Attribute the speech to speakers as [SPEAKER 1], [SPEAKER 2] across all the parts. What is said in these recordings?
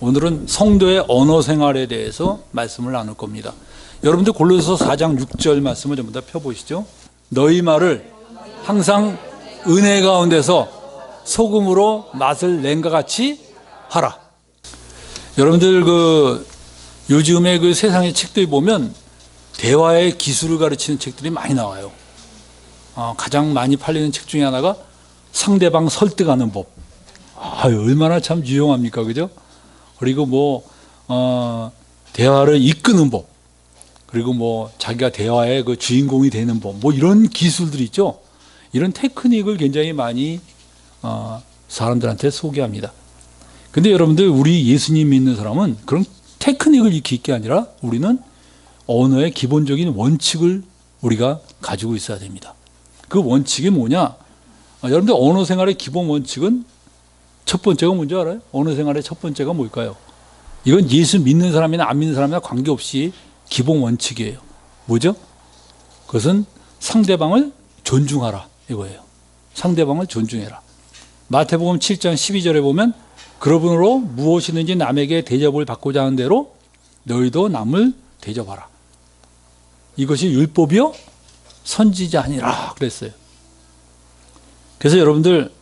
[SPEAKER 1] 오늘은 성도의 언어 생활에 대해서 말씀을 나눌 겁니다. 여러분들 골로새서 4장 6절 말씀을 전부 다 펴보시죠. 너희 말을 항상 은혜 가운데서 소금으로 맛을 낸과 같이 하라. 여러분들 요즘에 세상의 책들 보면 대화의 기술을 가르치는 책들이 많이 나와요. 가장 많이 팔리는 책 중에 하나가 상대방 설득하는 법. 얼마나 참 유용합니까, 그죠? 그리고 대화를 이끄는 법. 그리고 자기가 대화의 그 주인공이 되는 법. 이런 기술들이 있죠. 이런 테크닉을 굉장히 많이 사람들한테 소개합니다. 근데 여러분들, 우리 예수님 믿는 사람은 그런 테크닉을 익힐 게 아니라 우리는 언어의 기본적인 원칙을 우리가 가지고 있어야 됩니다. 그 원칙이 뭐냐? 여러분들, 언어 생활의 기본 원칙은 첫 번째가 뭔지 알아요? 언어 생활의 첫 번째가 뭘까요? 이건 예수 믿는 사람이나 안 믿는 사람이나 관계없이 기본 원칙이에요. 뭐죠? 그것은 상대방을 존중하라, 이거예요. 상대방을 존중해라. 마태복음 7장 12절에 보면 그러므로 무엇이든지 남에게 대접을 받고자 하는 대로 너희도 남을 대접하라. 이것이 율법이요 선지자 아니라 그랬어요. 그래서 여러분들,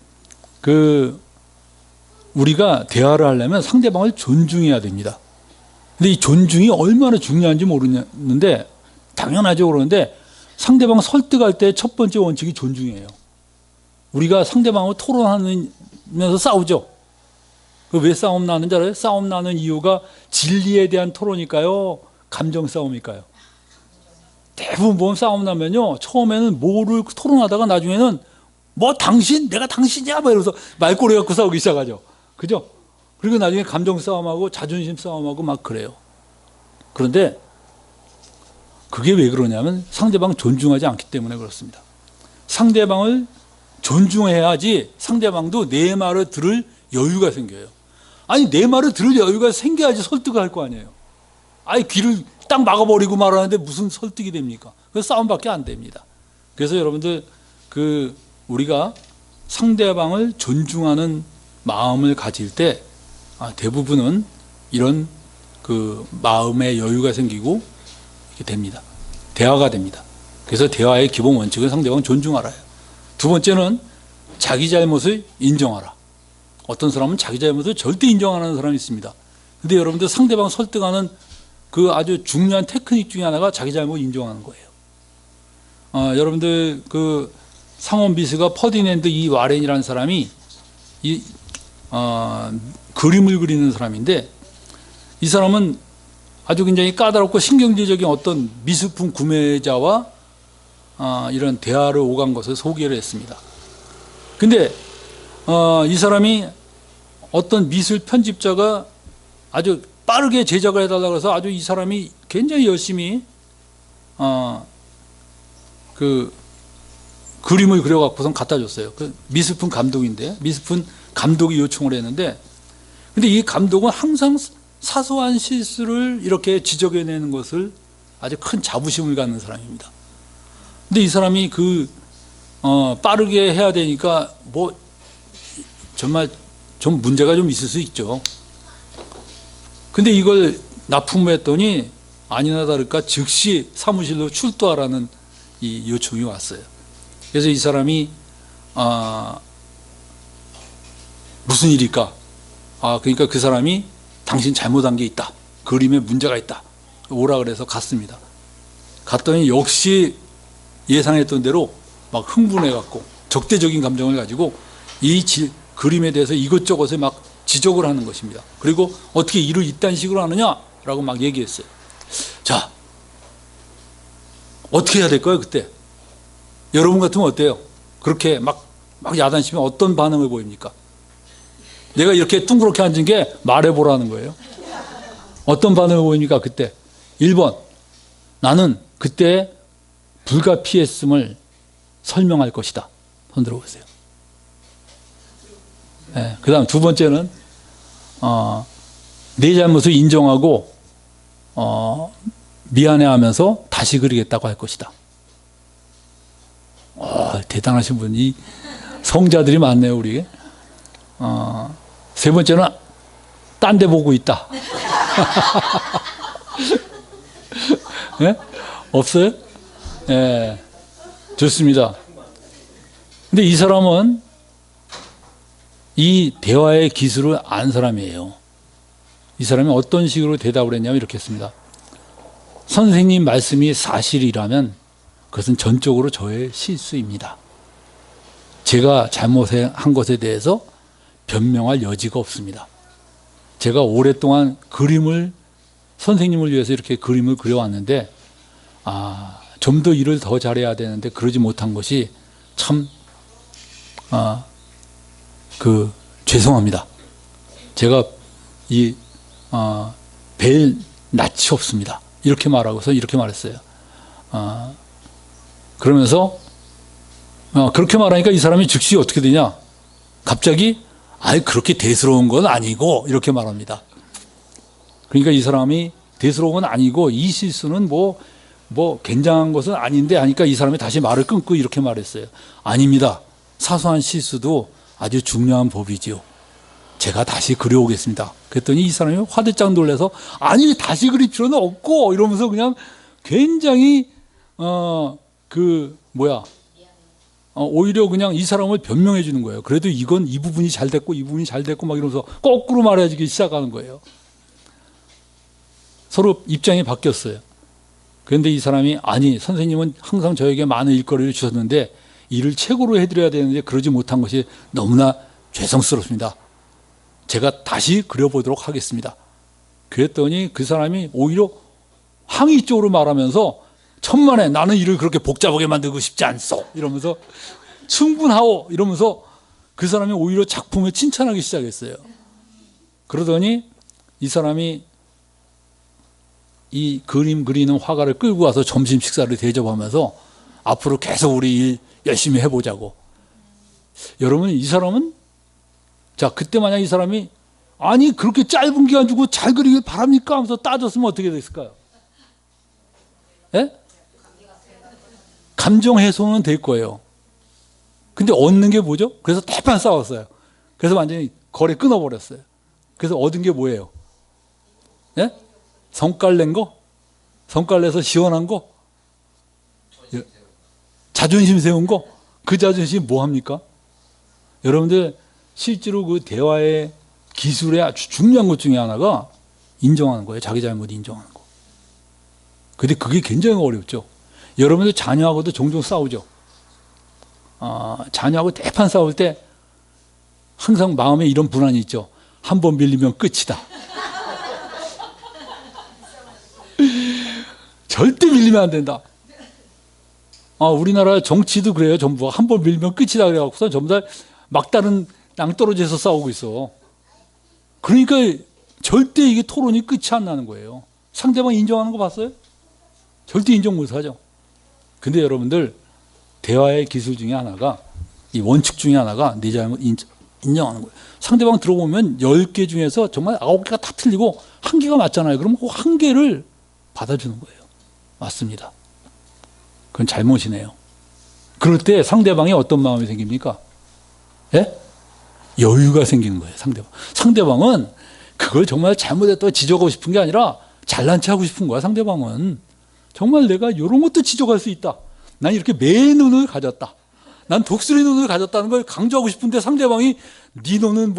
[SPEAKER 1] 우리가 대화를 하려면 상대방을 존중해야 됩니다. 근데 이 존중이 얼마나 중요한지 모르는데, 당연하죠. 그러는데 상대방 설득할 때 첫 번째 원칙이 존중이에요. 우리가 상대방하고 토론하면서 싸우죠. 왜 싸움 나는지 알아요? 싸움 나는 이유가 진리에 대한 토론일까요? 감정 싸움일까요? 대부분 보면 싸움 나면요, 처음에는 뭐를 토론하다가 나중에는 내가 당신이야 이러면서 말꼬리 갖고 싸우기 시작하죠. 그죠? 그리고 나중에 감정 싸움하고 자존심 싸움하고 막 그래요. 그런데 그게 왜 그러냐면 상대방 존중하지 않기 때문에 그렇습니다. 상대방을 존중해야지 상대방도 내 말을 들을 여유가 생겨요. 아니, 내 말을 들을 여유가 생겨야지 설득을 할 거 아니에요. 귀를 딱 막아버리고 말하는데 무슨 설득이 됩니까? 그래서 싸움밖에 안 됩니다. 그래서 여러분들, 우리가 상대방을 존중하는 마음을 가질 때 대부분은 이런 마음의 여유가 생기고 이렇게 됩니다. 대화가 됩니다. 그래서 대화의 기본 원칙은 상대방을 존중하라요. 두 번째는 자기 잘못을 인정하라. 어떤 사람은 자기 잘못을 절대 인정 안 하는 사람이 있습니다. 근데 여러분들, 상대방 설득하는 아주 중요한 테크닉 중에 하나가 자기 잘못 인정하는 거예요. 여러분들, 상원 비스가 퍼디낸드 이 와렌이라는 사람이 그림을 그리는 사람인데, 이 사람은 아주 굉장히 까다롭고 신경질적인 어떤 미술품 구매자와 이런 대화를 오간 것을 소개를 했습니다. 근데 이 사람이 어떤 미술 편집자가 아주 빠르게 제작을 해달라고 해서 아주 이 사람이 굉장히 열심히 그림을 그려갖고선 갖다 줬어요. 미술품 감독인데, 미술품 감독이 요청을 했는데, 근데 이 감독은 항상 사소한 실수를 이렇게 지적해내는 것을 아주 큰 자부심을 갖는 사람입니다. 근데 이 사람이 빠르게 해야 되니까 정말 좀 문제가 좀 있을 수 있죠. 근데 이걸 납품했더니 아니나 다를까 즉시 사무실로 출두하라는 이 요청이 왔어요. 그래서 이 사람이 무슨 일일까? 그러니까 그 사람이 당신 잘못한 게 있다. 그림에 문제가 있다. 오라 그래서 갔습니다. 갔더니 역시 예상했던 대로 막 흥분해갖고 적대적인 감정을 가지고 이 그림에 대해서 이것저것을 막 지적을 하는 것입니다. 그리고 어떻게 일을 이딴 식으로 하느냐라고 막 얘기했어요. 자, 어떻게 해야 될까요, 그때? 여러분 같으면 어때요? 그렇게 막 야단치면 어떤 반응을 보입니까? 내가 이렇게 둥그렇게 앉은 게 말해보라는 거예요. 어떤 반응을 보입니까, 그때? 1번, 나는 그때 불가피했음을 설명할 것이다. 손 들어보세요. 네, 그 다음 두 번째는 내 잘못을 인정하고 미안해하면서 다시 그리겠다고 할 것이다. 대단하신 분이 성자들이 많네요, 우리. 세 번째는 딴 데 보고 있다. 예? 없어요? 예. 좋습니다. 근데 이 사람은 이 대화의 기술을 안 사람이에요. 이 사람이 어떤 식으로 대답을 했냐면 이렇게 했습니다. 선생님 말씀이 사실이라면 그것은 전적으로 저의 실수입니다. 제가 잘못한 것에 대해서 변명할 여지가 없습니다. 제가 오랫동안 그림을 선생님을 위해서 이렇게 그림을 그려왔는데 좀 더 일을 더 잘해야 되는데 그러지 못한 것이 참 죄송합니다. 제가 뵐 낯이 없습니다. 이렇게 말하고서 이렇게 말했어요. 그러면서 그렇게 말하니까 이 사람이 즉시 어떻게 되냐? 갑자기 그렇게 대수로운 건 아니고 이렇게 말합니다. 그러니까 이 사람이 대수로운 건 아니고 이 실수는 뭐 굉장한 것은 아닌데 하니까 이 사람이 다시 말을 끊고 이렇게 말했어요. 아닙니다. 사소한 실수도 아주 중요한 법이지요. 제가 다시 그려오겠습니다. 그랬더니 이 사람이 화들짝 놀라서 다시 그릴 필요는 없고 이러면서 그냥 굉장히 오히려 그냥 이 사람을 변명해 주는 거예요. 그래도 이건 이 부분이 잘 됐고 이 부분이 잘 됐고 막 이러면서 거꾸로 말해주기 시작하는 거예요. 서로 입장이 바뀌었어요. 그런데 이 사람이 선생님은 항상 저에게 많은 일거리를 주셨는데 일을 최고로 해드려야 되는데 그러지 못한 것이 너무나 죄송스럽습니다. 제가 다시 그려보도록 하겠습니다. 그랬더니 그 사람이 오히려 항의 쪽으로 말하면서 천만에 나는 일을 그렇게 복잡하게 만들고 싶지 않소 이러면서 충분하오 이러면서 그 사람이 오히려 작품을 칭찬하기 시작했어요. 그러더니 이 사람이 이 그림 그리는 화가를 끌고 와서 점심 식사를 대접하면서 앞으로 계속 우리 일 열심히 해보자고. 여러분 이 사람은 그때 만약 이 사람이 그렇게 짧은 기간 주고 잘 그리길 바랍니까 하면서 따졌으면 어떻게 됐을까요? 예? 감정 해소는 될 거예요. 근데 얻는 게 뭐죠? 그래서 대판 싸웠어요. 그래서 완전히 거래 끊어버렸어요. 그래서 얻은 게 뭐예요? 예? 성깔 낸 거? 성깔 내서 시원한 거? 자존심 세운 거? 그 자존심이 뭐 합니까? 여러분들 실제로 그 대화의 기술의 아주 중요한 것 중에 하나가 인정하는 거예요. 자기 잘못 인정하는 거. 근데 그게 굉장히 어렵죠. 여러분들 자녀하고도 종종 싸우죠. 자녀하고 대판 싸울 때 항상 마음에 이런 불안이 있죠. 한 번 밀리면 끝이다. 절대 밀리면 안 된다. 우리나라 정치도 그래요. 전부 한 번 밀면 끝이다 그래갖고서 전부 다 막다른 낭떠러지에서 싸우고 있어. 그러니까 절대 이게 토론이 끝이 안 나는 거예요. 상대방 인정하는 거 봤어요? 절대 인정 못 하죠. 근데 여러분들 대화의 기술 중에 하나가 이 원칙 중에 하나가 내 잘못 인정하는 거예요. 상대방 들어보면 10개 중에서 정말 9개가 다 틀리고 1개가 맞잖아요. 그럼 그 1개를 받아주는 거예요. 맞습니다. 그건 잘못이네요. 그럴 때 상대방이 어떤 마음이 생깁니까? 예? 여유가 생기는 거예요. 상대방은 그걸 정말 잘못했다고 지적하고 싶은 게 아니라 잘난 체 하고 싶은 거야. 상대방은 정말 내가 이런 것도 지적할 수 있다. 난 이렇게 매의 눈을 가졌다. 난 독수리 눈을 가졌다는 걸 강조하고 싶은데 상대방이 네 눈은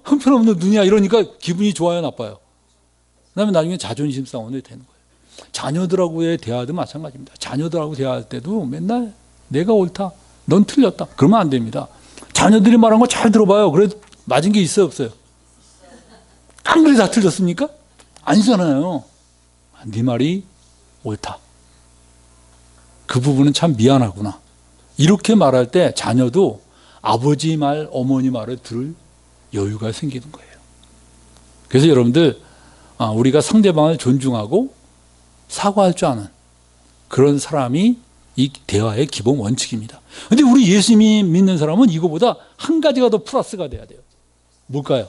[SPEAKER 1] 형편없는 눈이야 이러니까 기분이 좋아요, 나빠요? 그다음에 나중에 자존심 싸움이 되는 거예요. 자녀들하고의 대화도 마찬가지입니다. 자녀들하고 대화할 때도 맨날 내가 옳다, 넌 틀렸다. 그러면 안 됩니다. 자녀들이 말한 거 잘 들어봐요. 그래도 맞은 게 있어요, 없어요? 아무리 다 틀렸습니까? 아니잖아요. 네 말이 옳다. 그 부분은 참 미안하구나. 이렇게 말할 때 자녀도 아버지 말, 어머니 말을 들을 여유가 생기는 거예요. 그래서 여러분들 우리가 상대방을 존중하고 사과할 줄 아는 그런 사람이 이 대화의 기본 원칙입니다. 그런데 우리 예수님이 믿는 사람은 이거보다 한 가지가 더 플러스가 돼야 돼요. 뭘까요?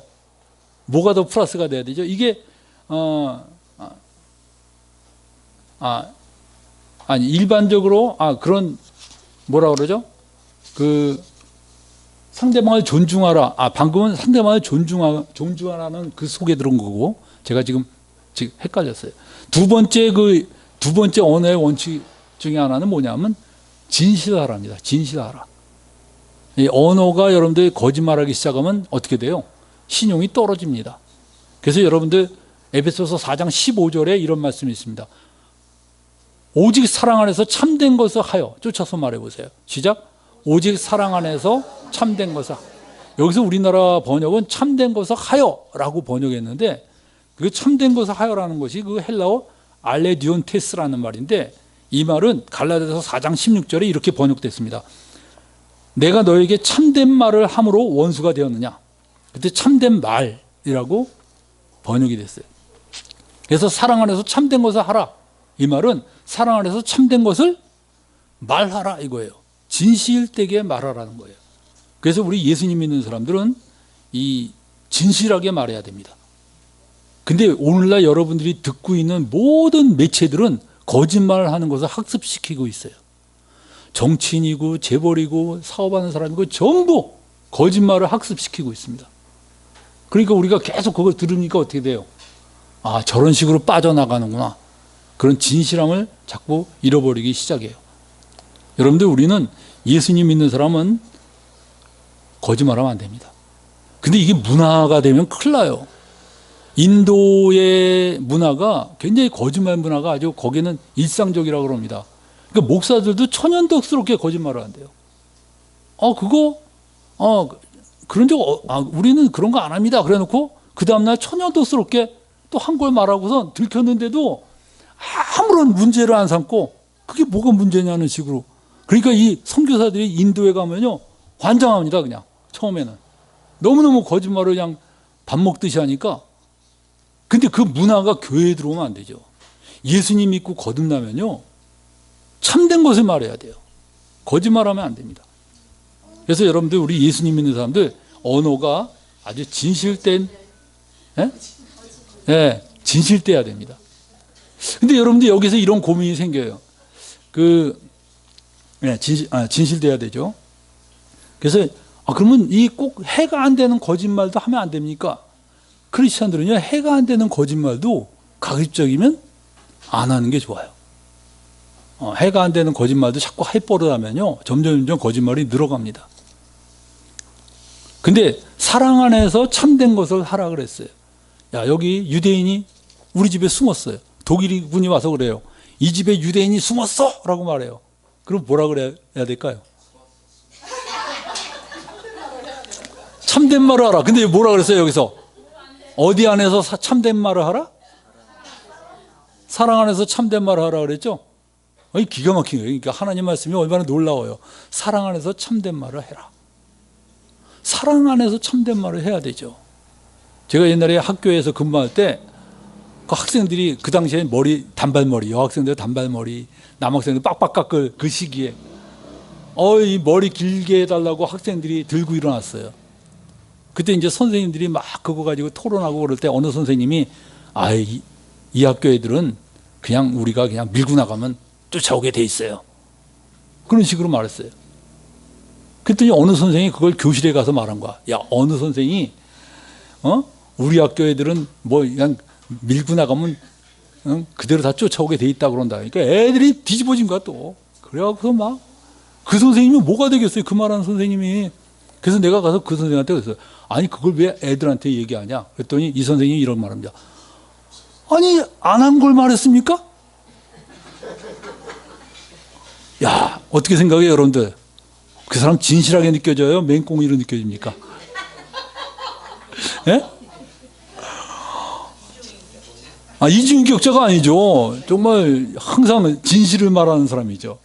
[SPEAKER 1] 뭐가 더 플러스가 돼야 되죠? 이게 일반적으로 그런 뭐라 그러죠? 상대방을 존중하라. 방금은 상대방을 존중하라는 그 속에 들은 거고, 제가 지금 헷갈렸어요. 두 번째 언어의 원칙 중에 하나는 뭐냐면 진실하라입니다. 진실하라. 이 언어가 여러분들이 거짓말하기 시작하면 어떻게 돼요? 신용이 떨어집니다. 그래서 여러분들 에베소서 4장 15절에 이런 말씀이 있습니다. 오직 사랑 안에서 참된 것을 하여. 쫓아서 말해보세요. 시작. 오직 사랑 안에서 참된 것을. 여기서 우리나라 번역은 참된 것을 하여라고 번역했는데, 그 참된 것을 하여라는 것이 그 헬라어 알레디온테스라는 말인데, 이 말은 갈라디아서 4장 16절에 이렇게 번역됐습니다. 내가 너에게 참된 말을 함으로 원수가 되었느냐. 그때 참된 말이라고 번역이 됐어요. 그래서 사랑 안에서 참된 것을 하라. 이 말은 사랑 안에서 참된 것을 말하라 이거예요. 진실되게 말하라는 거예요. 그래서 우리 예수님 믿는 사람들은 이 진실하게 말해야 됩니다. 근데 오늘날 여러분들이 듣고 있는 모든 매체들은 거짓말을 하는 것을 학습시키고 있어요. 정치인이고 재벌이고 사업하는 사람이고 전부 거짓말을 학습시키고 있습니다. 그러니까 우리가 계속 그걸 들으니까 어떻게 돼요? 저런 식으로 빠져나가는구나. 그런 진실함을 자꾸 잃어버리기 시작해요. 여러분들, 우리는 예수님 믿는 사람은 거짓말하면 안 됩니다. 근데 이게 문화가 되면 큰일 나요. 인도의 문화가 굉장히 거짓말 문화가 아주 거기는 일상적이라고 그럽니다. 그러니까 목사들도 천연덕스럽게 거짓말을 한대요. 그런 적, 우리는 그런 거 안 합니다. 그래 놓고 그 다음날 천연덕스럽게 또 한 걸 말하고선 들켰는데도 아무런 문제를 안 삼고 그게 뭐가 문제냐는 식으로. 그러니까 이 선교사들이 인도에 가면요 환장합니다. 그냥 처음에는 너무너무 거짓말을 그냥 밥 먹듯이 하니까. 근데 그 문화가 교회에 들어오면 안 되죠. 예수님 믿고 거듭나면요 참된 것을 말해야 돼요. 거짓말하면 안 됩니다. 그래서 여러분들, 우리 예수님 믿는 사람들 언어가 아주 진실된, 진실돼야 됩니다. 근데 여러분들 여기서 이런 고민이 생겨요. 진실돼야 되죠. 그래서 그러면 이 꼭 해가 안 되는 거짓말도 하면 안 됩니까? 크리스찬들은요 해가 안 되는 거짓말도 가급적이면 안 하는 게 좋아요. 해가 안 되는 거짓말도 자꾸 해버릇하면요 점점 거짓말이 늘어갑니다. 근데 사랑 안에서 참된 것을 하라 그랬어요. 여기 유대인이 우리 집에 숨었어요. 독일 분이 와서 그래요. 이 집에 유대인이 숨었어 라고 말해요. 그럼 뭐라 그래야 될까요? 참된 말을 하라. 근데 뭐라 그랬어요 여기서? 어디 안에서 참된 말을 하라? 사랑 안에서 참된 말을 하라 그랬죠? 기가 막힌 거예요. 그러니까 하나님 말씀이 얼마나 놀라워요. 사랑 안에서 참된 말을 해라. 사랑 안에서 참된 말을 해야 되죠. 제가 옛날에 학교에서 근무할 때 그 학생들이 그 당시에 단발머리, 여학생들 단발머리, 남학생들 빡빡 깎을 그 시기에 이 머리 길게 해달라고 학생들이 들고 일어났어요. 그때 이제 선생님들이 막 그거 가지고 토론하고 그럴 때 어느 선생님이 이 학교 애들은 그냥 우리가 그냥 밀고 나가면 쫓아오게 돼 있어요. 그런 식으로 말했어요. 그랬더니 어느 선생이 그걸 교실에 가서 말한 거야. 어느 선생이 우리 학교 애들은 뭐 그냥 밀고 나가면 그대로 다 쫓아오게 돼 있다 그런다. 그러니까 애들이 뒤집어진 거야 또. 그래갖고 막 그 선생님이 뭐가 되겠어요? 그 말하는 선생님이. 그래서 내가 가서 그 선생님한테 그랬어요. 그걸 왜 애들한테 얘기하냐? 그랬더니 이 선생님이 이런 말합니다. 안 한 걸 말했습니까? 어떻게 생각해요, 여러분들? 그 사람 진실하게 느껴져요? 맹꽁이로 느껴집니까? 예? 이중인격자가 아니죠. 정말 항상 진실을 말하는 사람이죠.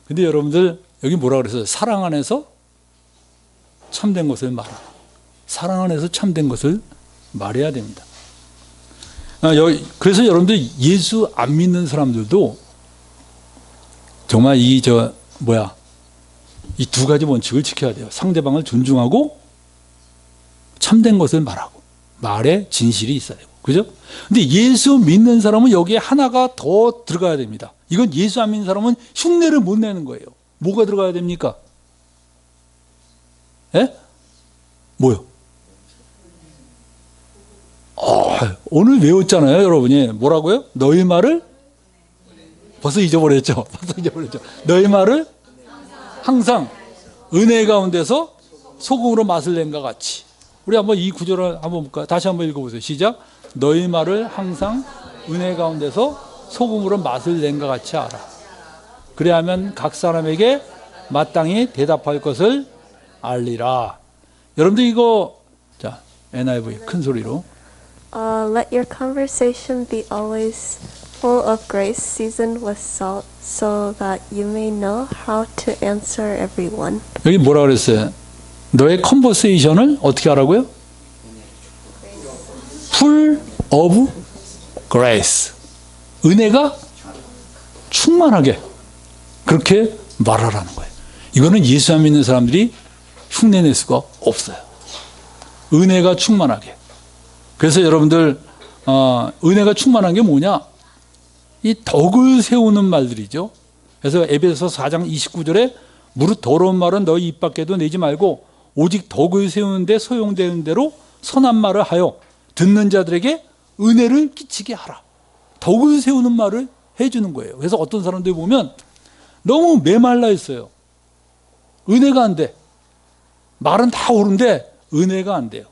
[SPEAKER 1] 근데 여러분들, 여기 뭐라 그랬어요? 사랑 안에서 참된 것을 말하라. 사랑 안에서 참된 것을 말해야 됩니다. 그래서 여러분들 예수 안 믿는 사람들도 정말 이 두 가지 원칙을 지켜야 돼요. 상대방을 존중하고 참된 것을 말하고 말에 진실이 있어야 되고. 그죠? 근데 예수 믿는 사람은 여기에 하나가 더 들어가야 됩니다. 이건 예수 안 믿는 사람은 흉내를 못 내는 거예요. 뭐가 들어가야 됩니까? 예? 뭐요? 오늘 외웠잖아요, 여러분이. 뭐라고요? 너희 말을 벌써 잊어버렸죠. 벌써 잊어버렸죠. 너희 말을 항상 은혜 가운데서 소금으로 맛을 낸과 같이. 우리 한번 이 구절을 한번 볼까요? 다시 한번 읽어보세요. 시작. 너희 말을 항상 은혜 가운데서 소금으로 맛을 낸과 같이 알아. 그래야면 각 사람에게 마땅히 대답할 것을 알리라. 여러분들 이거 자 NIV 큰 소리로.
[SPEAKER 2] Let your conversation be always full of grace, seasoned with salt, so that you may know how to answer everyone.
[SPEAKER 1] 여기 뭐라 그랬어요? 너의 컨버세이션을 어떻게 하라고요? Full of grace. 은혜가 충만하게 그렇게 말하라는 거예요. 이거는 예수 안 믿는 사람들이 흉내낼 수가 없어요. 은혜가 충만하게. 그래서 여러분들 은혜가 충만한 게 뭐냐? 이 덕을 세우는 말들이죠. 그래서 에베소서 4장 29절에 무릇 더러운 말은 너희 입 밖에도 내지 말고 오직 덕을 세우는 데 소용되는 대로 선한 말을 하여 듣는 자들에게 은혜를 끼치게 하라. 덕을 세우는 말을 해주는 거예요. 그래서 어떤 사람들이 보면 너무 메말라 있어요. 은혜가 안 돼. 말은 다 옳은데 은혜가 안 돼요.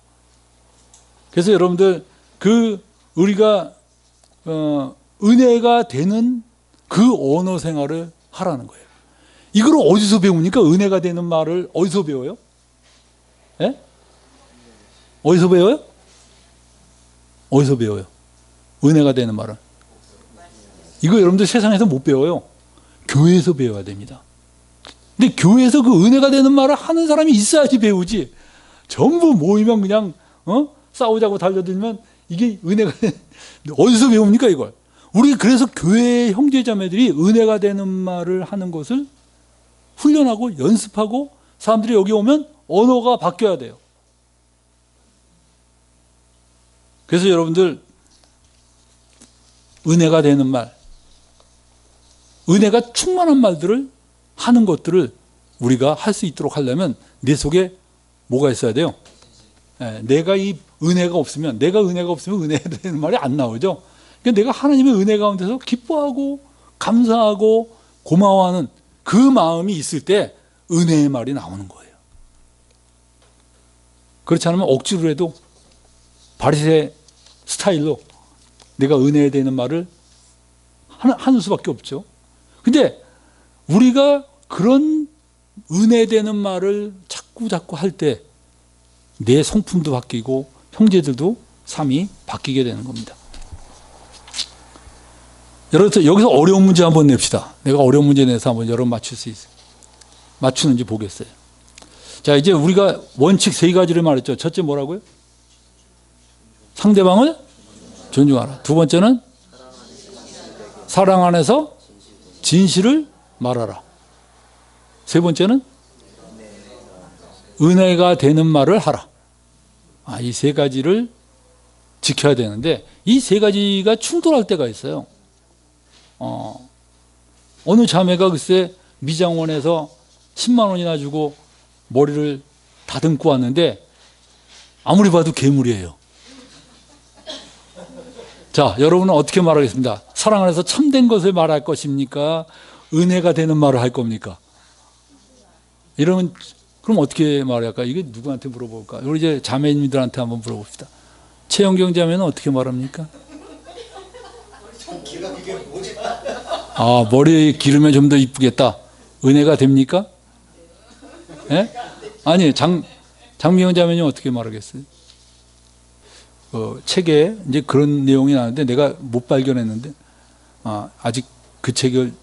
[SPEAKER 1] 그래서 여러분들 우리가 은혜가 되는 그 언어 생활을 하라는 거예요. 이걸 어디서 배웁니까? 은혜가 되는 말을 어디서 배워요? 예? 어디서 배워요? 어디서 배워요? 은혜가 되는 말을. 이거 여러분들 세상에서 못 배워요. 교회에서 배워야 됩니다. 근데 교회에서 그 은혜가 되는 말을 하는 사람이 있어야지 배우지. 전부 모이면 그냥 싸우자고 달려들면 이게 은혜가 어디서 배웁니까 이걸? 우리 그래서 교회 형제자매들이 은혜가 되는 말을 하는 것을 훈련하고 연습하고 사람들이 여기 오면 언어가 바뀌어야 돼요. 그래서 여러분들 은혜가 되는 말, 은혜가 충만한 말들을 하는 것들을 우리가 할 수 있도록 하려면 내 속에 뭐가 있어야 돼요? 내가 이 은혜가 없으면 은혜 되는 말이 안 나오죠. 그러니까 내가 하나님의 은혜 가운데서 기뻐하고 감사하고 고마워하는 그 마음이 있을 때 은혜의 말이 나오는 거예요. 그렇지 않으면 억지로 해도 바리새 스타일로 내가 은혜에 대는 말을 하는 수밖에 없죠. 근데 우리가 그런 은혜 되는 말을 자꾸 할 때 내 성품도 바뀌고 형제들도 삶이 바뀌게 되는 겁니다. 여러분 여기서 어려운 문제 한번 냅시다. 내가 어려운 문제 내서 한번 여러분 맞출 수 있어요. 맞추는지 보겠어요. 자, 이제 우리가 원칙 세 가지를 말했죠. 첫째 뭐라고요? 상대방을 존중하라. 두 번째는 사랑 안에서 진실을 말하라. 세 번째는 은혜가 되는 말을 하라. 이 세 가지를 지켜야 되는데 이 세 가지가 충돌할 때가 있어요. 어느 자매가 글쎄 미장원에서 10만 원이나 주고 머리를 다듬고 왔는데 아무리 봐도 괴물이에요. 자, 여러분은 어떻게 말하겠습니다? 사랑 안에서 참된 것을 말할 것입니까? 은혜가 되는 말을 할 겁니까? 이러면 그럼 어떻게 말할까? 이게 누구한테 물어볼까? 우리 이제 자매님들한테 한번 물어봅시다. 최영경 자매는 어떻게 말합니까? 머리 기르면 좀 더 이쁘겠다. 은혜가 됩니까? 예? 아니, 장미영 자매는 어떻게 말하겠어요? 책에 이제 그런 내용이 나왔는데 내가 못 발견했는데 아직 그 책을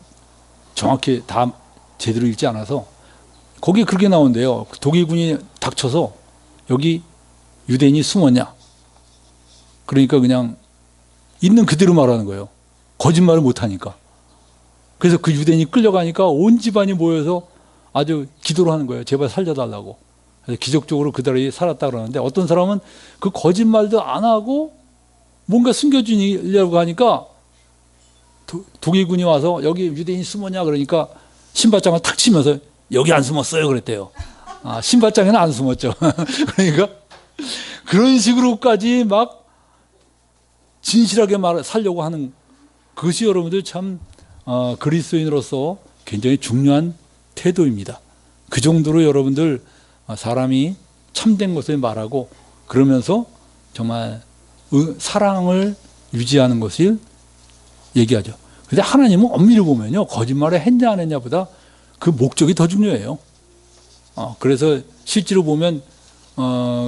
[SPEAKER 1] 정확히 다 제대로 읽지 않아서 거기에 그렇게 나온대요. 독일군이 닥쳐서 여기 유대인이 숨었냐? 그러니까 그냥 있는 그대로 말하는 거예요. 거짓말을 못하니까. 그래서 그 유대인이 끌려가니까 온 집안이 모여서 아주 기도를 하는 거예요. 제발 살려달라고. 그래서 기적적으로 그들이 살았다 그러는데 어떤 사람은 그 거짓말도 안 하고 뭔가 숨겨주려고 하니까 독일군이 와서 여기 유대인이 숨었냐 그러니까 신발장을 탁 치면서 여기 안 숨었어요 그랬대요. 신발장에는 안 숨었죠. 그러니까 그런 식으로까지 막 진실하게 살려고 하는 그것이 여러분들 참 그리스도인으로서 굉장히 중요한 태도입니다. 그 정도로 여러분들 사람이 참된 것을 말하고 그러면서 정말 사랑을 유지하는 것을 얘기하죠. 근데 하나님은 엄밀히 보면요, 거짓말을 했냐 안 했냐보다 그 목적이 더 중요해요. 그래서 실제로 보면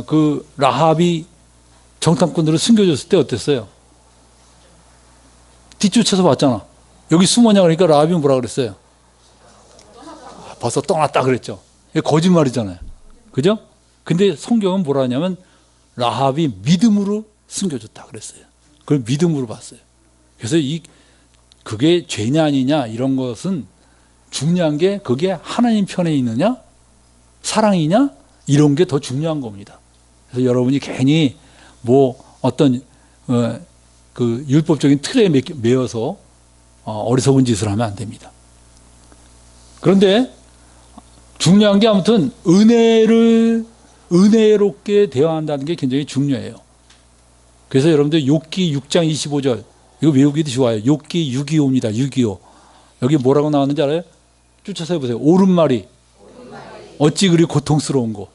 [SPEAKER 1] 그 라합이 정탐꾼들을 숨겨줬을 때 어땠어요? 뒤쫓아서 왔잖아. 여기 숨었냐 그러니까 라합이 뭐라 그랬어요? 벌써 떠났다 그랬죠. 이게 거짓말이잖아요. 그죠? 근데 성경은 뭐라 하냐면 라합이 믿음으로 숨겨줬다 그랬어요. 그걸 믿음으로 봤어요. 그래서 그게 죄냐 아니냐 이런 것은 중요한 게 그게 하나님 편에 있느냐 사랑이냐 이런 게 더 중요한 겁니다. 그래서 여러분이 괜히 뭐 어떤 그 율법적인 틀에 매여서 어리석은 짓을 하면 안 됩니다. 그런데 중요한 게 아무튼 은혜롭게 대화한다는 게 굉장히 중요해요. 그래서 여러분들 욥기 6장 25절 이거 외우기도 좋아요. 욥기 625입니다. 625. 여기 뭐라고 나왔는지 알아요? 쫓아서 해보세요. 오른말이 어찌 그리 고통스러운 거.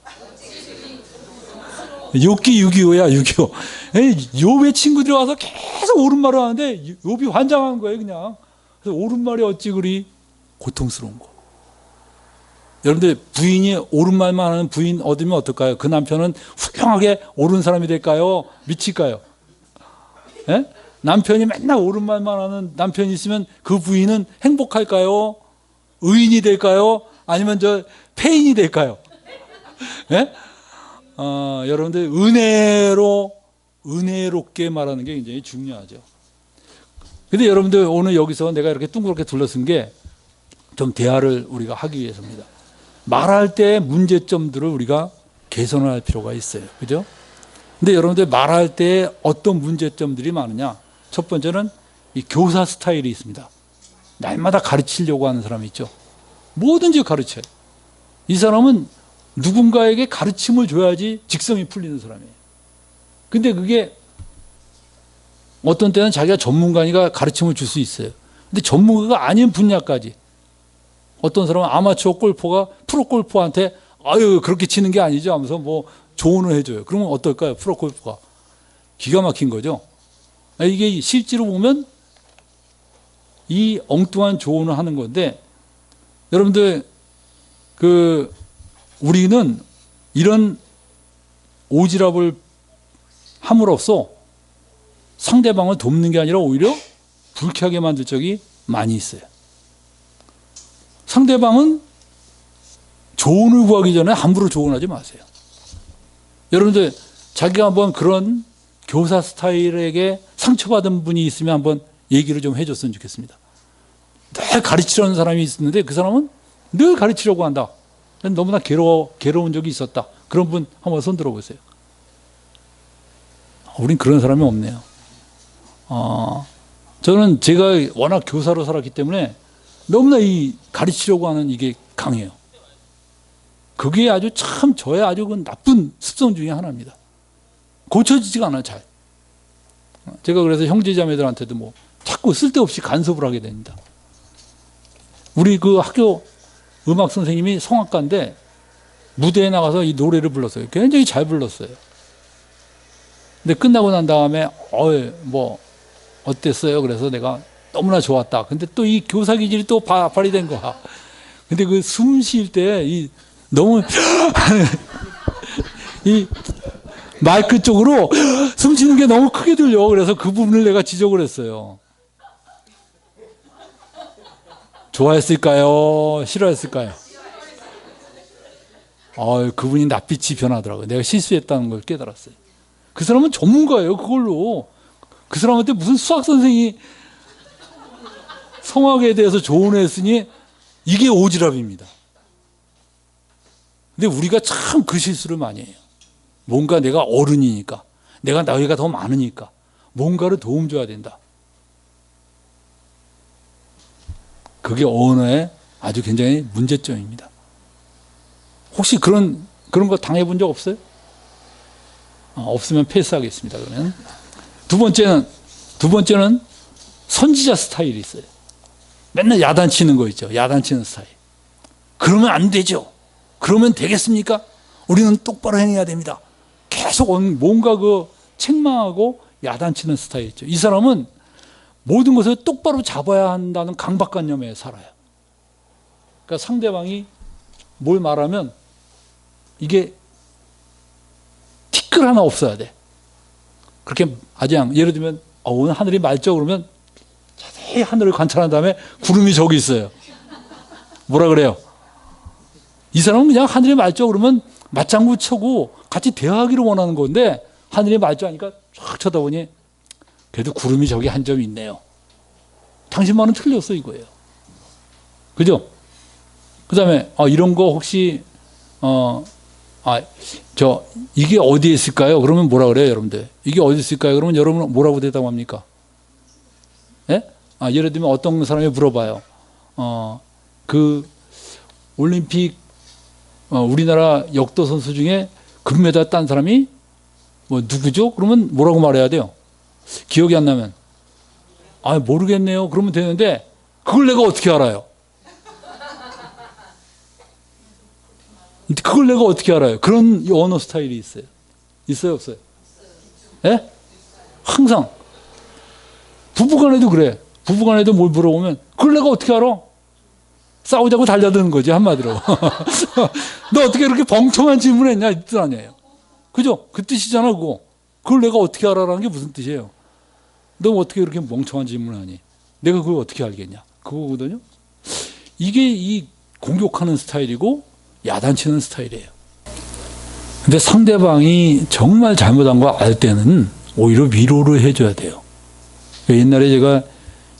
[SPEAKER 1] 욥기 625야. 625. 욥의 친구들이 와서 계속 오른말을 하는데 욥이 환장한 거예요. 그냥. 그래서 오른말이 어찌 그리 고통스러운 거. 여러분들 부인이 옳은말만 하는 부인 얻으면 어떨까요? 그 남편은 훌륭하게 옳은 사람이 될까요? 미칠까요? 예? 남편이 맨날 옳은말만 하는 남편이 있으면 그 부인은 행복할까요? 의인이 될까요? 아니면 폐인이 될까요? 예? 여러분들 은혜롭게 말하는 게 굉장히 중요하죠. 근데 여러분들 오늘 여기서 내가 이렇게 둥그렇게 둘러쓴 게 좀 대화를 우리가 하기 위해서입니다. 말할 때 문제점들을 우리가 개선을 할 필요가 있어요. 그죠? 근데 여러분들 말할 때 어떤 문제점들이 많으냐? 첫 번째는 이 교사 스타일이 있습니다. 날마다 가르치려고 하는 사람이 있죠. 뭐든지 가르쳐요. 이 사람은 누군가에게 가르침을 줘야지 직성이 풀리는 사람이에요. 근데 그게 어떤 때는 자기가 전문가니까 가르침을 줄 수 있어요. 근데 전문가가 아닌 분야까지 어떤 사람은 아마추어 골퍼가 프로 골퍼한테 아유 그렇게 치는 게 아니죠 하면서 뭐 조언을 해줘요. 그러면 어떨까요? 프로 골퍼가 기가 막힌 거죠. 이게 실제로 보면 이 엉뚱한 조언을 하는 건데 여러분들 우리는 이런 오지랖을 함으로써 상대방을 돕는 게 아니라 오히려 불쾌하게 만들 적이 많이 있어요. 상대방은 조언을 구하기 전에 함부로 조언하지 마세요. 여러분들 자기가 한번 그런 교사 스타일에게 상처받은 분이 있으면 한번 얘기를 좀 해줬으면 좋겠습니다. 늘 가르치려는 사람이 있는데 그 사람은 늘 가르치려고 한다. 너무나 괴로운 적이 있었다. 그런 분 한번 손 들어보세요. 우린 그런 사람이 없네요. 저는 제가 워낙 교사로 살았기 때문에 너무나 이 가르치려고 하는 이게 강해요. 그게 아주 참 저의 아주 그 나쁜 습성 중에 하나입니다. 고쳐지지가 않아요, 잘. 제가 그래서 형제자매들한테도 뭐 자꾸 쓸데없이 간섭을 하게 됩니다. 우리 그 학교 음악 선생님이 성악가인데 무대에 나가서 이 노래를 불렀어요. 굉장히 잘 불렀어요. 근데 끝나고 난 다음에 뭐 어땠어요? 그래서 내가 너무나 좋았다. 근데 또 이 교사 기질이 또 발휘된 거야. 근데 그 숨 쉴 때 너무 이 마이크 쪽으로 숨 쉬는 게 너무 크게 들려. 그래서 그 부분을 내가 지적을 했어요. 좋아했을까요? 싫어했을까요? 그분이 낯빛이 변하더라고요. 내가 실수했다는 걸 깨달았어요. 그 사람은 전문가예요. 그걸로. 그 사람한테 무슨 수학 선생이 성악에 대해서 조언했으니 이게 오지랖입니다. 근데 우리가 참 그 실수를 많이 해요. 뭔가 내가 어른이니까, 내가 나이가 더 많으니까 뭔가를 도움 줘야 된다. 그게 언어의 아주 굉장히 문제점입니다. 혹시 그런 거 당해본 적 없어요? 없으면 패스하겠습니다. 그러면 두 번째는 선지자 스타일이 있어요. 맨날 야단치는 거 있죠. 야단치는 스타일. 그러면 안 되죠. 그러면 되겠습니까? 우리는 똑바로 행해야 됩니다. 계속 뭔가 책망하고 야단치는 스타일 있죠. 이 사람은 모든 것을 똑바로 잡아야 한다는 강박관념에 살아요. 그러니까 상대방이 뭘 말하면 이게 티끌 하나 없어야 돼. 그렇게 하지 않고, 예를 들면 오늘 하늘이 맑죠? 그러면 자세히 하늘을 관찰한 다음에 구름이 저기 있어요. 뭐라 그래요? 이 사람은 그냥 하늘이 맑죠? 그러면 맞장구 쳐고 같이 대화하기를 원하는 건데, 하늘이 맑죠 하니까 쫙 쳐다보니 그래도 구름이 저기 한 점 있네요. 당신 말은 틀렸어 이거예요. 그죠? 그 다음에 이런 거 혹시 이게 어디에 있을까요? 그러면 뭐라 그래요, 여러분들? 이게 어디 있을까요? 그러면 여러분은 뭐라고 대답합니까? 예? 예를 들면 어떤 사람이 물어봐요. 그 올림픽 우리나라 역도 선수 중에 금메달 딴 사람이 뭐 누구죠? 그러면 뭐라고 말해야 돼요? 기억이 안 나면 모르겠네요. 그러면 되는데 그걸 내가 어떻게 알아요? 그걸 내가 어떻게 알아요? 그런 언어 스타일이 있어요. 있어요, 없어요? 예? 항상. 부부간에도 그래. 부부간에도 뭘 물어보면 그걸 내가 어떻게 알아? 싸우자고 달려드는 거지, 한마디로. 너 어떻게 그렇게 벙청한 질문을 했냐, 이 뜻 아니에요. 그죠? 그 뜻이잖아, 그거. 그걸 내가 어떻게 알아라는 게 무슨 뜻이에요? 너 어떻게 그렇게 멍청한 질문을 하니? 내가 그걸 어떻게 알겠냐? 그거거든요. 이게 이 공격하는 스타일이고 야단치는 스타일이에요. 근데 상대방이 정말 잘못한 거 알 때는 오히려 위로를 해줘야 돼요. 옛날에 제가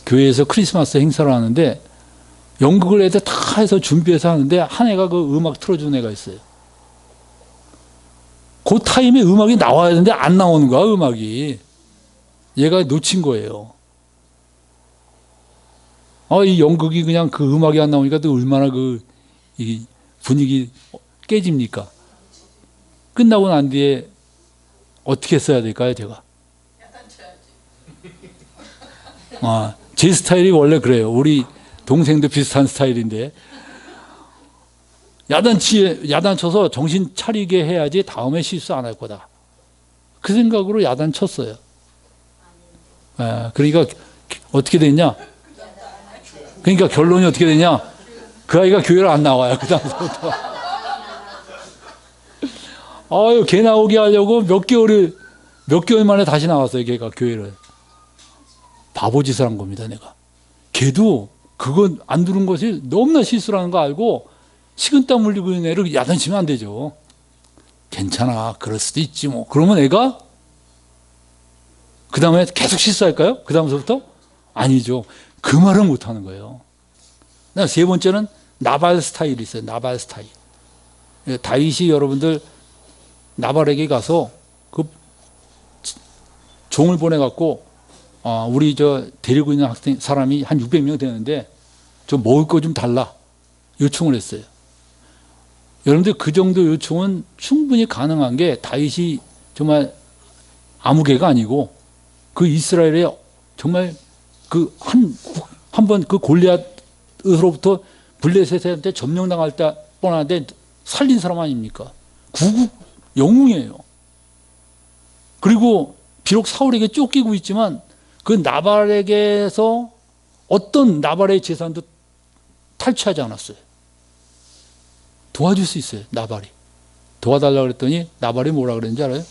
[SPEAKER 1] 교회에서 크리스마스 행사를 하는데 연극을 애들 다 해서 준비해서 하는데 한 애가 그 음악 틀어주는 애가 있어요. 그 타임에 음악이 나와야 되는데 안 나오는 거야, 음악이. 얘가 놓친 거예요. 이 연극이 그냥 그 음악이 안 나오니까 또 얼마나 이 분위기 깨집니까? 끝나고 난 뒤에 어떻게 써야 될까요, 제가? 제 스타일이 원래 그래요. 우리 동생도 비슷한 스타일인데 야단쳐서 정신 차리게 해야지 다음에 실수 안 할 거다. 그 생각으로 야단쳤어요. 그러니까 어떻게 됐냐? 그러니까 결론이 어떻게 되냐? 그 아이가 교회를 안 나와요. 그 다음부터. 걔 나오게 하려고 몇 개월 만에 다시 나왔어요. 걔가 교회를. 바보짓을 한 겁니다, 내가. 걔도 그건 안 두는 것이 너무나 실수라는 거 알고 식은땀 흘리고 있는 애를 야단치면 안 되죠. 괜찮아, 그럴 수도 있지 뭐. 그러면 애가 그 다음에 계속 실수할까요? 그 다음서부터? 아니죠. 그 말을 못 하는 거예요. 세 번째는 나발 스타일이 있어요. 나발 스타일. 다윗이 여러분들 나발에게 가서 그 종을 보내갖고 우리 데리고 있는 사람이 한 600명 되는데 좀 먹을 거 좀 달라 요청을 했어요. 여러분들 그 정도 요청은 충분히 가능한 게 다윗이 정말 아무 개가 아니고 그 이스라엘에 정말 한 번 그 골리앗으로부터 블레셋한테 점령당할 때 뻔한데 살린 사람 아닙니까? 구국 영웅이에요. 그리고 비록 사울에게 쫓기고 있지만 그 나발에게서 어떤 나발의 재산도 탈취하지 않았어요. 도와줄 수 있어요, 나발이. 도와달라고 그랬더니 나발이 뭐라 그랬는지 알아요?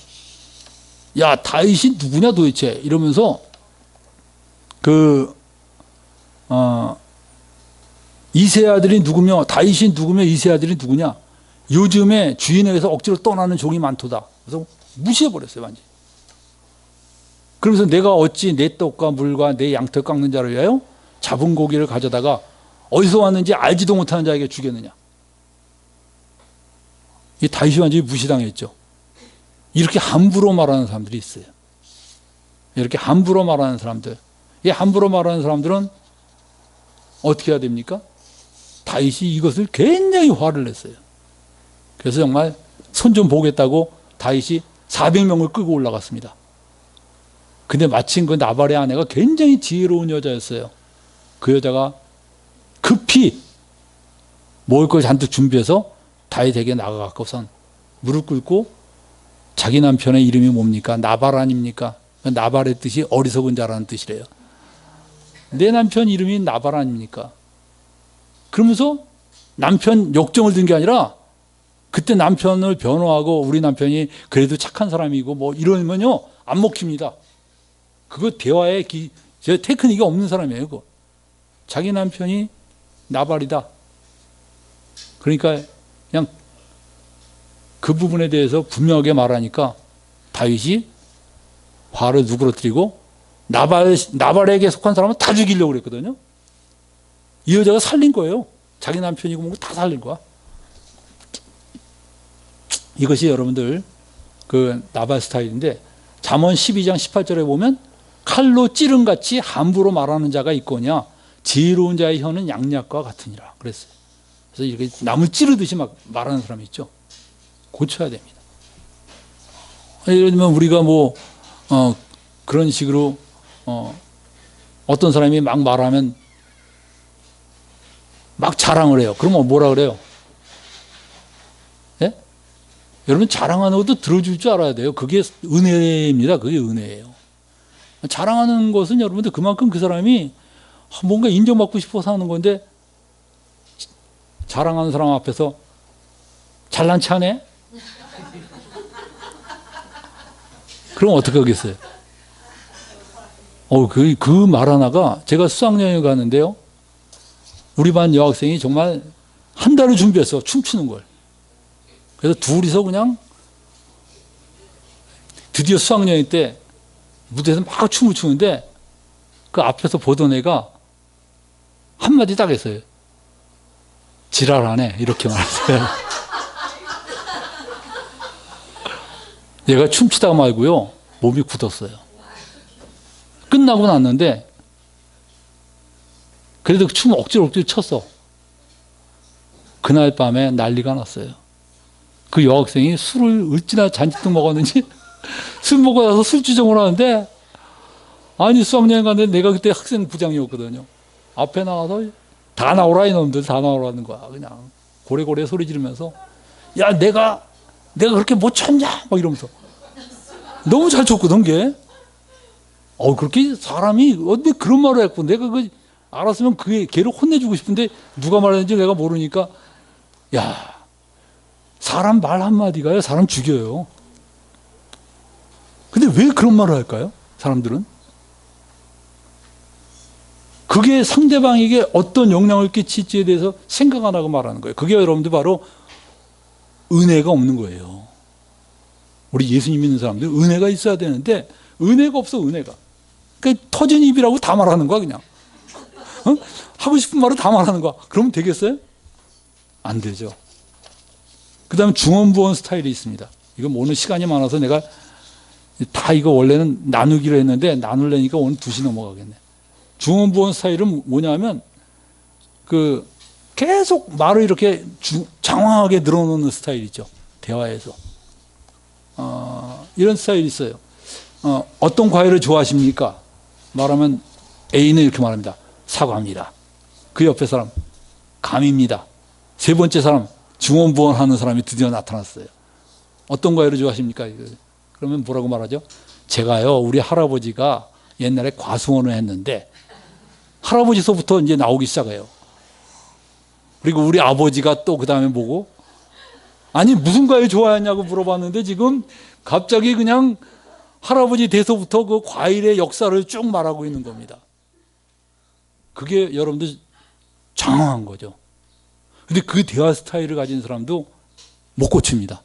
[SPEAKER 1] 야, 다윗이 누구냐 도대체? 이러면서 이세 아들이 누구며 다윗이 누구며 이세 아들이 누구냐? 요즘에 주인에게서 억지로 떠나는 종이 많도다. 그래서 무시해버렸어요, 완전히. 그러면서 내가 어찌 내 떡과 물과 내 양털 깎는 자를 위하여 잡은 고기를 가져다가 어디서 왔는지 알지도 못하는 자에게 주겠느냐. 이 다윗이 완전히 무시당했죠. 이렇게 함부로 말하는 사람들이 있어요. 이렇게 함부로 말하는 사람들. 이 함부로 말하는 사람들은 어떻게 해야 됩니까? 다윗이 이것을 굉장히 화를 냈어요. 그래서 정말 손 좀 보겠다고 다윗이 400명을 끌고 올라갔습니다. 근데 마침 그 나발의 아내가 굉장히 지혜로운 여자였어요. 그 여자가 급히 먹을 걸 잔뜩 준비해서 다윗에게 나가갖고선 무릎 꿇고 자기 남편의 이름이 뭡니까? 나발 아닙니까? 나발의 뜻이 어리석은 자라는 뜻이래요. 내 남편 이름이 나발 아닙니까? 그러면서 남편 역정을 든 게 아니라 그때 남편을 변호하고 우리 남편이 그래도 착한 사람이고 뭐 이러면요 안 먹힙니다. 그거 대화에 테크닉이 없는 사람이에요. 그거. 자기 남편이 나발이다. 그러니까 그냥 그 부분에 대해서 분명하게 말하니까 다윗이 화를 누그러뜨리고 나발에게 속한 사람은 다 죽이려고 그랬거든요. 이 여자가 살린 거예요. 자기 남편이고 뭐고 다 살린 거야. 이것이 여러분들 그 나발 스타일인데 잠언 12장 18절에 보면 칼로 찌른같이 함부로 말하는 자가 있거냐 지혜로운 자의 혀는 양약과 같으니라 그랬어요. 그래서 이렇게 남을 찌르듯이 막 말하는 사람이 있죠. 고쳐야 됩니다. 예를 들면 우리가 뭐 그런 식으로 어떤 사람이 막 말하면 막 자랑을 해요. 그러면 뭐라 그래요? 예? 여러분 자랑하는 것도 들어줄 줄 알아야 돼요. 그게 은혜입니다. 그게 은혜예요. 자랑하는 것은 여러분들 그만큼 그 사람이 뭔가 인정받고 싶어서 하는 건데 자랑하는 사람 앞에서 잘난 체 하네? 그럼 어떻게 하겠어요? 그 말 하나가 제가 수학여행 가는데요. 우리 반 여학생이 정말 한 달을 준비했어. 춤추는 걸. 그래서 둘이서 그냥 드디어 수학여행 때 무대에서 막 춤을 추는데 그 앞에서 보던 애가 한마디 딱 했어요. 지랄하네. 이렇게 말했어요. 얘가 춤추다가 말고요. 몸이 굳었어요. 끝나고 났는데 그래도 춤 억지로 췄어. 그날 밤에 난리가 났어요. 그 여학생이 술을 어찌나 잔뜩 먹었는지 술 먹고 나서 술주정을 하는데 아니 수학여행 갔는데 내가 그때 학생 부장이었거든요. 앞에 나가서 다 나오라 이놈들 다 나오라는 거야. 그냥 고래고래 소리 지르면서 야 내가 그렇게 못 췄냐 막 이러면서 너무 잘 췄거든 걔. 그렇게 사람이 어떻게 그런 말을 했고 내가 그 알았으면 걔를 혼내주고 싶은데 누가 말했는지 내가 모르니까 야 사람 말 한마디가요 사람 죽여요. 근데 왜 그런 말을 할까요? 사람들은 그게 상대방에게 어떤 영향을 끼칠지에 대해서 생각 안 하고 말하는 거예요. 그게 여러분들 바로 은혜가 없는 거예요. 우리 예수님 믿는 사람들 은혜가 있어야 되는데 은혜가 없어. 은혜가 그러니까 터진 입이라고 다 말하는 거야 그냥. 하고 싶은 말을 다 말하는 거야. 그러면 되겠어요? 안 되죠. 그 다음에 중언부언 스타일이 있습니다. 이건 오늘 시간이 많아서 내가 다 이거 원래는 나누기로 했는데 나누려니까 오늘 2시 넘어가겠네. 중언부언 스타일은 뭐냐면 그 계속 말을 이렇게 장황하게 늘어놓는 스타일이죠. 대화에서. 이런 스타일이 있어요. 어떤 과일을 좋아하십니까? 말하면 A는 이렇게 말합니다. 사과입니다. 그 옆에 사람 감입니다. 세 번째 사람 중언부언하는 사람이 드디어 나타났어요. 어떤 과일을 좋아하십니까? 그러면 뭐라고 말하죠? 제가요 우리 할아버지가 옛날에 과수원을 했는데 할아버지서부터 이제 나오기 시작해요. 그리고 우리 아버지가 또 그 다음에 뭐고? 아니 무슨 과일 좋아했냐고 물어봤는데 지금 갑자기 그냥 할아버지 대서부터 그 과일의 역사를 쭉 말하고 있는 겁니다. 그게 여러분들 장황한 거죠. 근데 그 대화 스타일을 가진 사람도 못 고칩니다.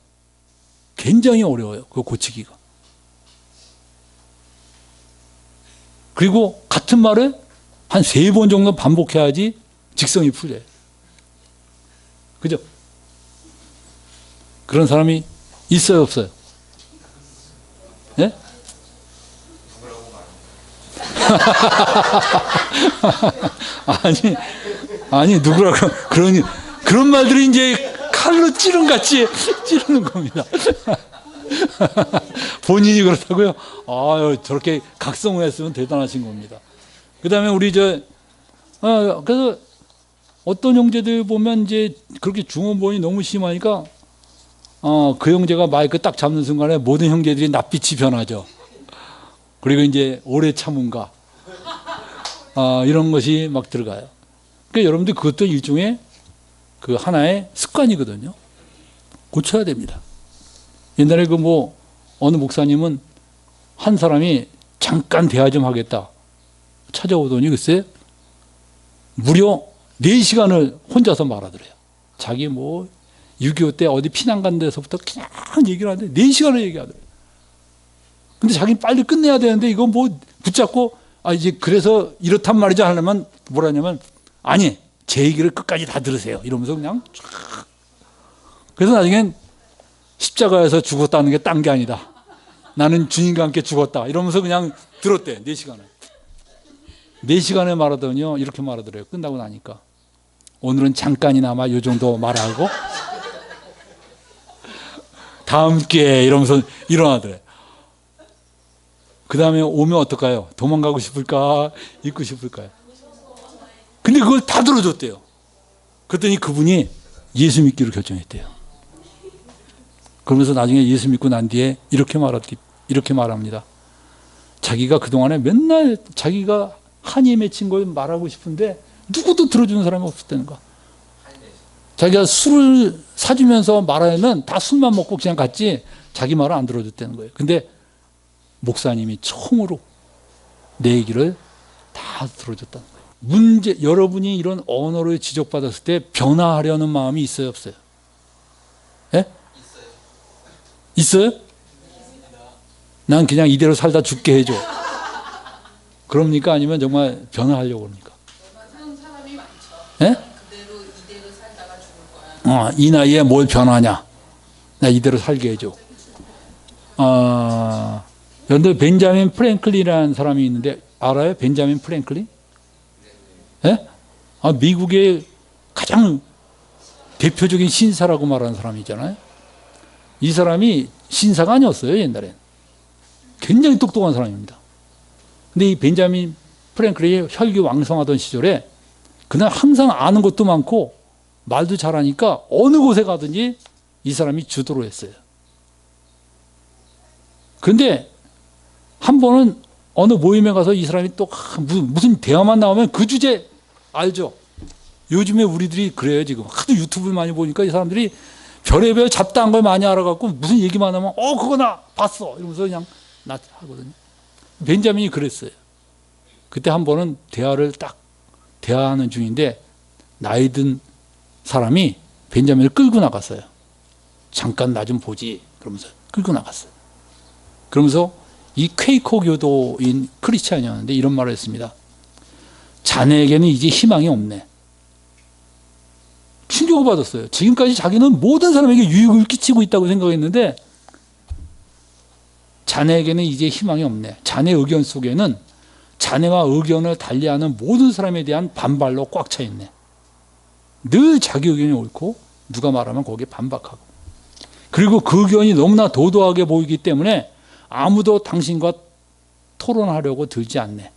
[SPEAKER 1] 굉장히 어려워요. 그거 고치기가. 그리고 같은 말을 한 3번 정도 반복해야지 직성이 풀려요. 그죠? 그런 사람이 있어요, 없어요? 예? 아니, 누구라고, 그런 말들이 이제 칼로 찌른같이 찌르는 겁니다. 본인이 그렇다고요? 아유, 저렇게 각성을 했으면 대단하신 겁니다. 그 다음에 우리 그래서 어떤 형제들 보면 이제 그렇게 중원본이 너무 심하니까 그 형제가 마이크 딱 잡는 순간에 모든 형제들이 낯빛이 변하죠. 그리고 이제 오래 참은가 이런 것이 막 들어가요. 그러니까 여러분들 그것도 일종의 그 하나의 습관이거든요. 고쳐야 됩니다. 옛날에 어느 목사님은 한 사람이 잠깐 대화 좀 하겠다 찾아오더니 글쎄 무려 4시간을 혼자서 말하더래요. 자기 6.25 때 어디 피난 간 데서부터 그냥 얘기를 하는데 4시간을 얘기하더래요. 근데 자기는 빨리 끝내야 되는데 이거 붙잡고 이제 그래서 이렇단 말이죠 하려면 뭐라냐면 아니 제 얘기를 끝까지 다 들으세요 이러면서 그냥 쫙. 그래서 나중엔 십자가에서 죽었다는 게 딴 게 아니다. 나는 주님과 함께 죽었다 이러면서 그냥 들었대. 4시간을 4시간에 말하더니요 이렇게 말하더래요. 끝나고 나니까 오늘은 잠깐이나마 요 정도 말하고 다음 기회에 이러면서 일어나더래요. 그 다음에 오면 어떨까요? 도망가고 싶을까? 있고 싶을까요? 근데 그걸 다 들어줬대요. 그랬더니 그분이 예수 믿기로 결정했대요. 그러면서 나중에 예수 믿고 난 뒤에 이렇게 말합니다. 자기가 그동안에 맨날 자기가 한이 맺힌 걸 말하고 싶은데 누구도 들어주는 사람이 없었다는 거야. 자기가 술을 사주면서 말하면 다 술만 먹고 그냥 갔지 자기 말을 안 들어줬다는 거예요. 근데 목사님이 처음으로 내 얘기를 다 들어줬다는 거예요. 여러분이 이런 언어를 지적받았을 때 변화하려는 마음이 있어요, 없어요? 예? 있어요? 난 그냥 이대로 살다 죽게 해줘. 그럽니까? 아니면 정말 변화하려고 그럽니까? 예? 이 나이에 뭘 변하냐? 나 이대로 살게 해줘. 그런데 벤자민 프랭클린이라는 사람이 있는데 알아요? 벤자민 프랭클린? 예? 미국의 가장 대표적인 신사라고 말하는 사람이잖아요. 이 사람이 신사가 아니었어요, 옛날엔. 굉장히 똑똑한 사람입니다. 근데 이 벤자민 프랭클린이 혈기왕성하던 시절에 그날 항상 아는 것도 많고 말도 잘하니까 어느 곳에 가든지 이 사람이 주도를 했어요. 그런데 한 번은 어느 모임에 가서 이 사람이 또 무슨 대화만 나오면 그 주제 알죠? 요즘에 우리들이 그래요. 지금 하도 유튜브를 많이 보니까 이 사람들이 별의별 잡다한 걸 많이 알아갖고 무슨 얘기만 하면 그거 나 봤어 이러면서 그냥 나 하거든요. 벤자민이 그랬어요. 그때 한 번은 대화하는 중인데 나이 든 사람이 벤자민을 끌고 나갔어요. 잠깐 나 좀 보지 그러면서 끌고 나갔어요. 그러면서 이 퀘이커 교도인 크리스찬이었는데 이런 말을 했습니다. 자네에게는 이제 희망이 없네. 충격을 받았어요. 지금까지 자기는 모든 사람에게 유익을 끼치고 있다고 생각했는데 자네에게는 이제 희망이 없네. 자네 의견 속에는 자네와 의견을 달리하는 모든 사람에 대한 반발로 꽉 차 있네. 늘 자기 의견이 옳고 누가 말하면 거기에 반박하고 그리고 그 의견이 너무나 도도하게 보이기 때문에 아무도 당신과 토론하려고 들지 않네.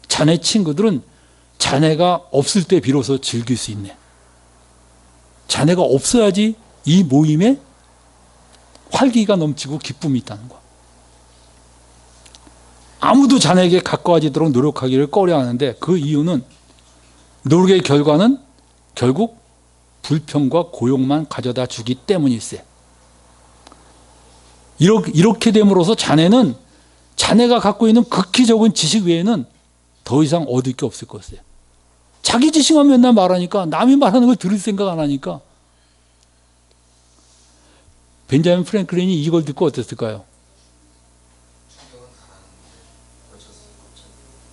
[SPEAKER 1] 자네 친구들은 자네가 없을 때 비로소 즐길 수 있네. 자네가 없어야지 이 모임에 활기가 넘치고 기쁨이 있다는 거야. 아무도 자네에게 가까워지도록 노력하기를 꺼려하는데 그 이유는 노력의 결과는 결국 불평과 고용만 가져다 주기 때문일세. 이렇게 됨으로써 자네는 자네가 갖고 있는 극히 적은 지식 외에는 더 이상 얻을 게 없을 것이에요. 자기 지식만 맨날 말하니까 남이 말하는 걸 들을 생각 안 하니까. 벤자민 프랭클린이 이걸 듣고 어땠을까요?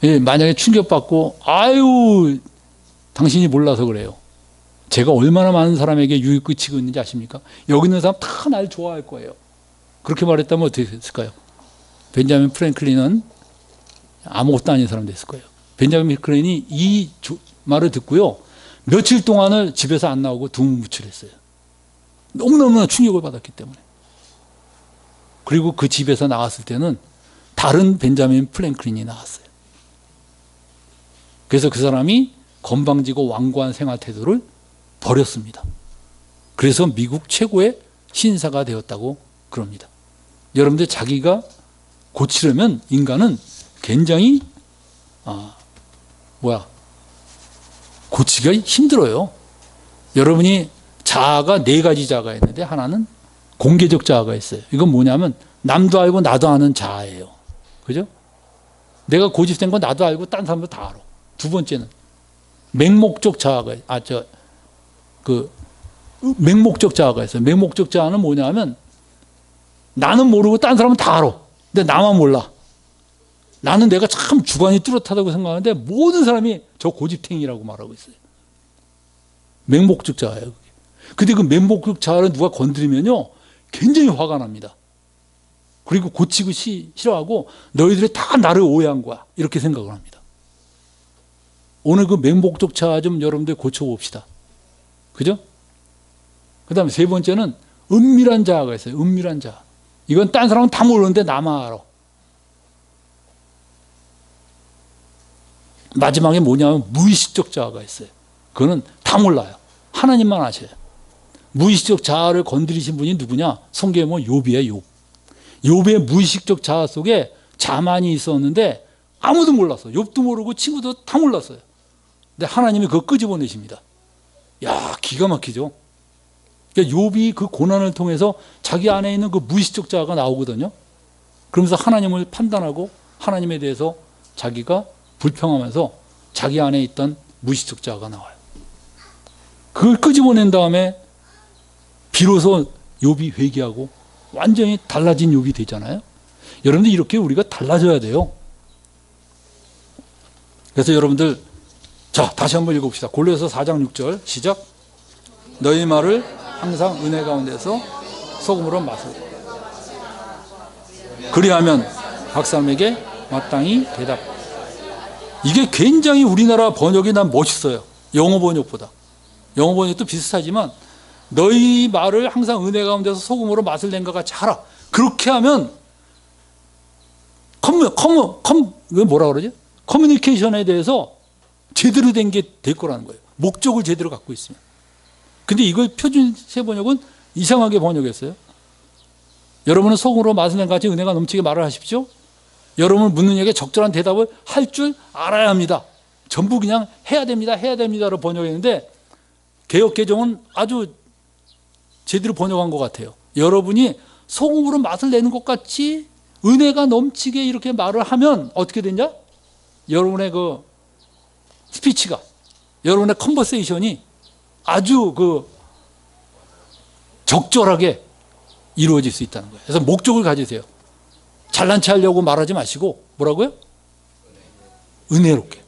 [SPEAKER 1] 예, 만약에 충격받고 아유 당신이 몰라서 그래요. 제가 얼마나 많은 사람에게 유익을 끼치고 있는지 아십니까? 여기 있는 사람 다 날 좋아할 거예요. 그렇게 말했다면 어떻게 됐을까요? 벤자민 프랭클린은 아무것도 아닌 사람 됐을 거예요. 벤자민 프랭클린이 이 말을 듣고요. 며칠 동안을 집에서 안 나오고 두무무출했어요. 너무너무나 충격을 받았기 때문에. 그리고 그 집에서 나왔을 때는 다른 벤자민 프랭클린이 나왔어요. 그래서 그 사람이 건방지고 완고한 생활 태도를 버렸습니다. 그래서 미국 최고의 신사가 되었다고 그럽니다. 여러분들 자기가 고치려면 인간은 굉장히 고치기가 힘들어요. 여러분이 자아가 네 가지 자아가 있는데 하나는 공개적 자아가 있어요. 이건 뭐냐면 남도 알고 나도 아는 자아예요. 그죠? 내가 고집된 건 나도 알고 딴 사람도 다 알아. 두 번째는 맹목적 자아가 맹목적 자아가 있어요. 맹목적 자아는 뭐냐면 나는 모르고 딴 사람은 다 알아. 근데 나만 몰라. 나는 내가 참 주관이 뚜렷하다고 생각하는데 모든 사람이 저 고집탱이라고 말하고 있어요. 맹목적 자아예요. 근데 그 맹목적 자아를 누가 건드리면요 굉장히 화가 납니다. 그리고 고치고 싫어하고 너희들이 다 나를 오해한 거야 이렇게 생각을 합니다. 오늘 그 맹목적 자아 좀 여러분들 고쳐봅시다. 그죠? 그 다음에 세 번째는 은밀한 자아가 있어요. 은밀한 자아. 이건 딴 사람은 다 모르는데 나만 알아. 마지막에 뭐냐면 무의식적 자아가 있어요. 그거는 다 몰라요. 하나님만 아셔요. 무의식적 자아를 건드리신 분이 누구냐? 성경에 보면 욥이에요. 욥의 무의식적 자아 속에 자만이 있었는데 아무도 몰랐어요. 욥도 모르고 친구도 다 몰랐어요. 근데 하나님이 그거 끄집어내십니다. 야, 기가 막히죠. 그러니까 욥이 그 고난을 통해서 자기 안에 있는 그 무의식적 자아가 나오거든요. 그러면서 하나님을 판단하고 하나님에 대해서 자기가 불평하면서 자기 안에 있던 무의식적 자아가 나와요. 그걸 끄집어낸 다음에 비로소 욥이 회개하고 완전히 달라진 욥이 되잖아요. 여러분들 이렇게 우리가 달라져야 돼요. 그래서 여러분들 자 다시 한번 읽어봅시다. 골로새서 4장 6절 시작. 너희 말을 항상 은혜 가운데서 소금으로 마시고 그리하면 각 사람에게 마땅히 대답. 이게 굉장히 우리나라 번역이 난 멋있어요. 영어 번역보다. 영어 번역도 비슷하지만 너희 말을 항상 은혜 가운데서 소금으로 맛을 낸 것 같이 하라. 그렇게 하면 뭐라 그러지? 커뮤니케이션에 대해서 제대로 된 게 될 거라는 거예요. 목적을 제대로 갖고 있으면. 근데 이걸 표준세 번역은 이상하게 번역했어요. 여러분은 소금으로 맛을 낸 것 같이 은혜가 넘치게 말을 하십시오. 여러분을 묻는 얘기에 적절한 대답을 할 줄 알아야 합니다. 전부 그냥 해야 됩니다로 번역했는데 개역개정은 아주 제대로 번역한 것 같아요. 여러분이 소금으로 맛을 내는 것 같이 은혜가 넘치게 이렇게 말을 하면 어떻게 되냐? 여러분의 그 스피치가, 여러분의 컨버세이션이 아주 그 적절하게 이루어질 수 있다는 거예요. 그래서 목적을 가지세요. 잘난 체 하려고 말하지 마시고 뭐라고요? 은혜롭게.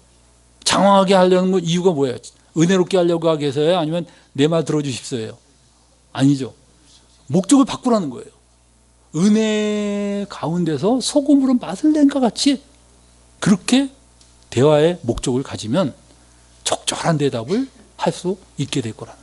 [SPEAKER 1] 장황하게 하려는 이유가 뭐예요? 은혜롭게 하려고 하기 위해서요? 아니면 내 말 들어주십시오예요? 아니죠. 목적을 바꾸라는 거예요. 은혜 가운데서 소금으로 맛을 낸 것 같이 그렇게 대화의 목적을 가지면 적절한 대답을 할 수 있게 될 거라는 거예요.